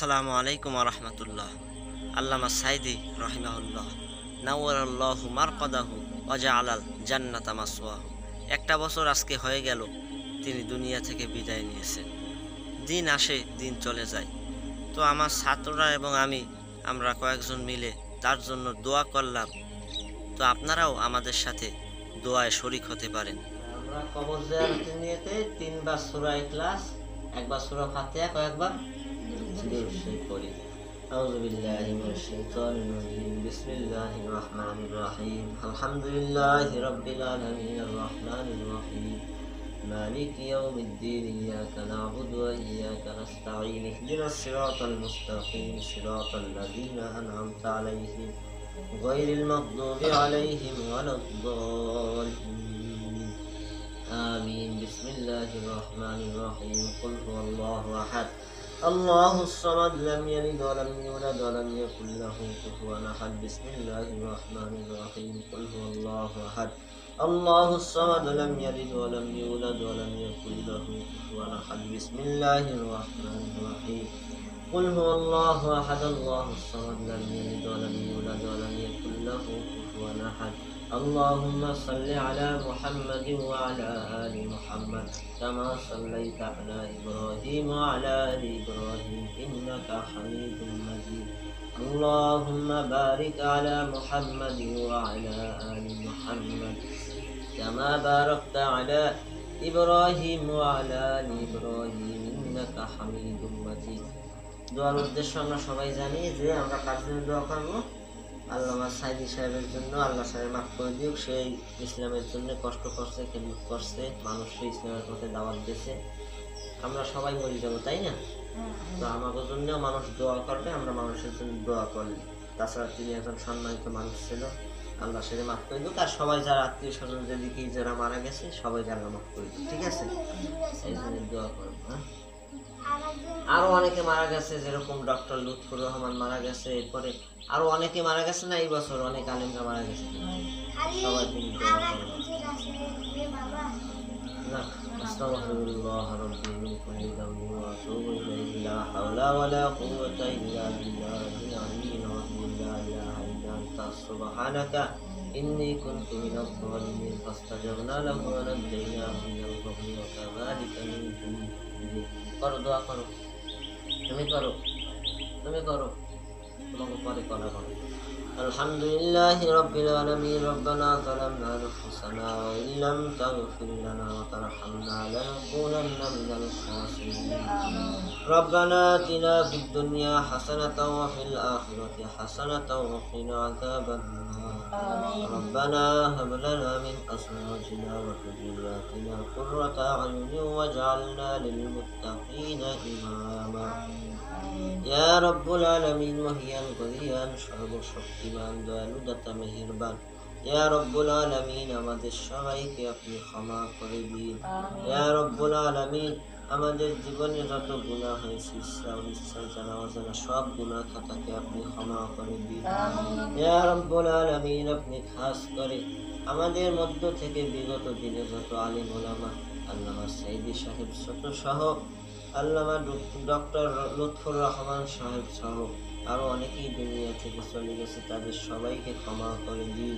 আসসালামু আলাইকুম ওয়া রাহমাতুল্লাহ। আল্লামা সাইদি রহিমাহুল্লাহ নাওয়ারাল্লাহু মারকাদাহু ওয়া জাআলাল জান্নাতা মাসওয়াহু। একটা বছর আজকে হয়ে গেল তিনি দুনিয়া থেকে বিদায় নিয়েছেন। দিন আসে দিন চলে যায়, তো আমার ছাত্ররা এবং আমরা কয়েকজন মিলে তার জন্য দোয়া করলাম। তো আপনারাও আমাদের সাথে দোয়ায় শরীক হতে পারেন। আমরা কবর জিয়ারতের নিয়তে 3 বার সূরা ইখলাস, একবার সূরা ফাতিহা, কয়েকবার দুরূদ শরীফ পড়ি। আউযু বিল্লাহি মিনাশ শাইতানির রাজীম। বিসমিল্লাহির রহমানির রহিম। আলহামদুলিল্লাহি রাব্বিল আলামিন আর রহমানির রহিম মালিকি ইয়াউমিদ্দিন। ইয়াকা না'বুদু ওয়া ইয়াকা নাস্তাঈন। ইহদিনাস সিরাতাল মুস্তাকিম সিরাতাল লাযীনা আন'আমতা আলাইহিম গায়রিল মাগদুবি আলাইহিম ওয়ালাদ-দাল্লিন। আমিন। বিসমিল্লাহির রহমানির রহিম। কুল হুয়াল্লাহু আহাদ আল্লাহুস সামাদ লাম ইয়ালিদ ওয়া লাম ইউলাদ ওয়া লাম ইয়াকুল লাহু কুফুওয়ান আহাদ। বিসমিল্লাহির রহমানির রহিম। কুল হুয়াল্লাহু আহাদ আল্লাহুস সামাদ লাম ইয়ালিদ ওয়া লাম ইউলাদ ওয়া লাম ইয়াকুল লাহু কুফুওয়ান আহাদ। বিসমিল্লাহির রহমানির রহিম। কুল হুয়াল্লাহু আহাদ আল্লাহুস সামাদ লাম ইয়ালিদ ওয়া লাম ইউলাদ ওয়া লাম ইয়াকুল লাহু কুফুওয়ান আহাদ। اللهم صل على محمد وعلى آل محمد كما صليت على إبراهيم وعلى آل إبراهيم إنك حميد مجيد. اللهم بارك على محمد وعلى آل محمد كما باركت على إبراهيم وعلى آل إبراهيم إنك حميد مجيد. দোয়ার উদ্দেশ্য আমরা সবাই জানি যে আমরা কার জন্য দোয়া করব? আল্লামা সাইদি সাহেবের জন্য। আল্লাহ সাহেব মাফ করে দিক। সেই ইসলামের জন্য কষ্ট করছে, খেদমত করছে, মানুষকে ইসলামের পথে দাওয়াত দিয়েছে। আমরা সবাই মরে যাবো, তাই না? তো আমাদের জন্য মানুষ দোয়া করবে, আমরা মানুষের জন্য দোয়া করলে। তাছাড়া তিনি একজন সম্মানিত মানুষ ছিল। আল্লাহ সাহেব মাফ করে দিক। আর সবাই যারা আত্মীয় স্বজন যেদিকে যারা মারা গেছে সবাই আল্লাহ মাফ করে দিক, ঠিক আছে? এই জন্য দোয়া করবো। হ্যাঁ, আরো অনেকে মারা গেছে, যেরকম ডক্টর লুৎফুর রহমান মারা গেছে, এরপরে আরো অনেকে মারা গেছে না, এই বছর অনেক আলেমরা মারা গেছে। সবাই দিন দোয়া করবেন। আস্তাগফিরুল্লাহ রাব্বি মিন কুল্লি যামবিন ওয়া আতুবু ইলাইহি। লা হাওলা ওয়া লা কুওয়াতা ইল্লা বিল্লাহিল আলিয়্যিল আযীম। লা ইলাহা ইল্লা আনতা সুবহানাকা ইন্নী কুনতু মিনাজ যালিমিন। ফাস্তাজাবনা লাহু ওয়া নাজ্জায়নাহু মিনাল গাম্মি ওয়া কাযালিকা নুনজিল মুমিনিন। করো, দোয়া করো, তুমি করো, তুমি করো, তোমাকে পরে করা করো। আলহামদুলিল্লাহি রাব্বিল আলামিন। রব্বানা যালামনা আনফুসানা ওয়া ইল্লাম তাগফির লানা ওয়া তারহামনা লানাকুনান্না মিনাল খাসিরিন। রব্বানা আতিনা ফিদ দুনিয়া হাসানাতাও ওয়া ফিল আখিরাতি হাসানাতাও ওয়া কিনা আযাবান নার। রব্বানা হাব লানা মিন আজওয়াজিনা ওয়া যুররিয়াতিনা কুররাতা আয়ুনিন ওয়াজআলনা লিল মুত্তাকিনা ইমামা। ইয়া রাব্বুল আলামিন ওয়াহিয়াল গনিয়ান, সর্বশক্তিমান, দয়ালু, দাতা, মেহেরবান। ইয়া রাব্বুল আলামিন, আমাদের সবাইকে আপনি ক্ষমা করে দিন। ইয়া রাব্বুল আলামিন, আমাদের জীবনে যত গুনাহ হয়েছে, ইচ্ছা অনিচ্ছা, জানা অজানা সব গুনাহ খাতাকে আপনি ক্ষমা করে দিন। ইয়া রাব্বুল আলামিন, আপনি খাস করে আমাদের মধ্য থেকে বিগত দিনে যত আলিম ওলামা, আল্লামা সাইদি সাহেব ছোট সহ, আল্লামা ডক্টর লুৎফুর রহমান সাহেব সহ আরো অনেকেই দুনিয়া থেকে চলে গেছে, তাদের সবাইকে ক্ষমা করে দিন।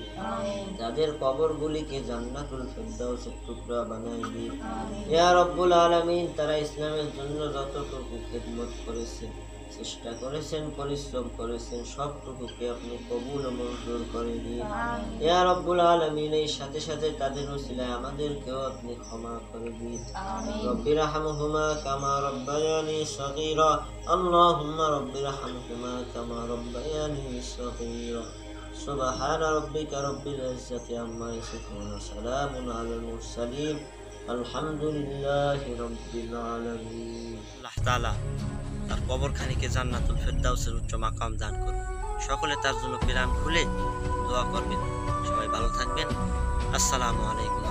তাদের কবরগুলিকে জান্নাতুল ফেরদাউসের টুকরা বানায় দিন। ইয়া রাব্বুল আলামিন, তারা ইসলামের জন্য যতটুকু খেদমত করেছে, চেষ্টা করেছেন, পরিশ্রম করেছেন, সবটুকুকে আপনি কবুল ও মঞ্জুর করে দিন। ইয়া রাব্বুল আলামিন, এই সাথে সাথে তাদের ওসিলায় আমাদেরকেও আপনি ক্ষমা করে দিন। রব্বিরহামহুমা কামা রব্বায়ানি সগীরা। আল্লাহুম্মা রব্বিরহামহুমা কামা রব্বায়ানি সগীরা। সুবহানা রাব্বিকা রাব্বিল ইজ্জাতি আম্মা ইয়াসিফুন ওয়া সালামুন আলাল মুরসালিন আলহামদুলিল্লাহি রাব্বিল আলামিন। আল্লাহ তাআলা তার কবরখানিকে জান্নাতুল ফেরদাউসের উচ্চ মাকাম দান করুন। সকলে তার জন্য প্রাণ খুলে দোয়া করবেন। সবাই ভালো থাকবেন। আসসালামু আলাইকুম।